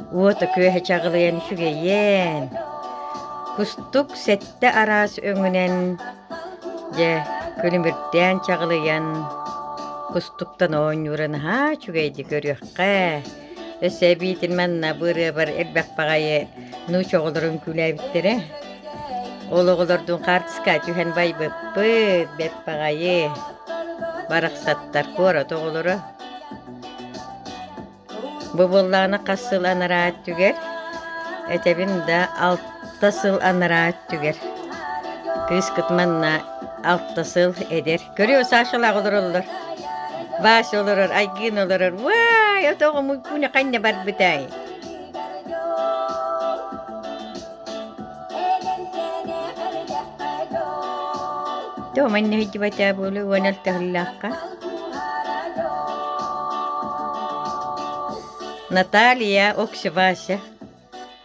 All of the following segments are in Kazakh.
Уота көһө чагылыян шүгэйен. Кустук сетте араас өңүнен же көлүмүрден чагылыян кустуктан ооннюран ха чүгэйди көрүөххэ. Өссөбиитин манна быры бар элбэх багайы нуу чоголорун күлэбиттере. Ологолордун картыска түһэн байбыппыт беп багайы. Барахсаттар кора тоголоро. Бубуллаана кассыл анараат түгер. Этебин да алтасыл анараат түгер. Кыскыт манна алтасыл эдер. Көрüyor сашылак олороллор. Баш олорор, айгын олорор. Вай, отого муйкуня канна бар битай. То манна хиджи бата болу ванал тахллакка. Наталья Оксы Вася.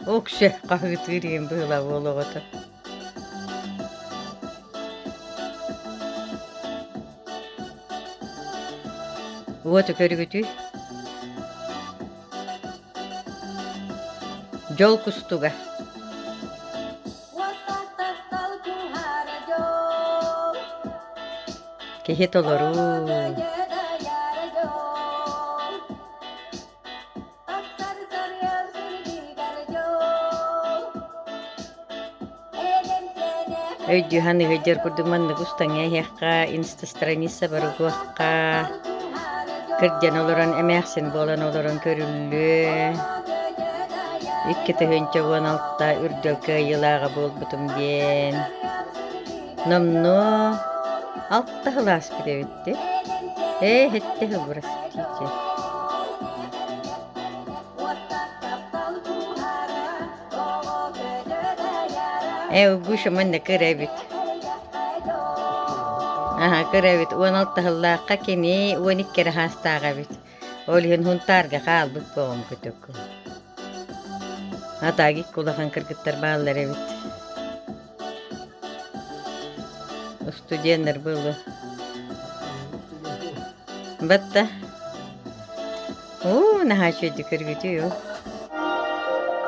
Оксы кахытырым была вологото. Вот көрүгүтү. Жол кустуга. Кехет олору. Өйдү ханы хөйдер курдуманны кустаңа яққа инста-страница баругуаққа. Кырден олорон эмээхсин болан олорон көрүллү. Икки тыгынча 16-та үрдөлкө йылаага болбутум ден. Номно алтта хылаас бидебитти. Хетте хылбырас тииче. Угуша манна кырабит. Кырабит 16 хыллааққа кени 12 хастаагабит. Олиһин хунтаарга хаалбыт боом көтөккө. Атаги кулахан кыргыттар бааллар эбит. Студенттер было. Батта. Нахачу кыргытıyor.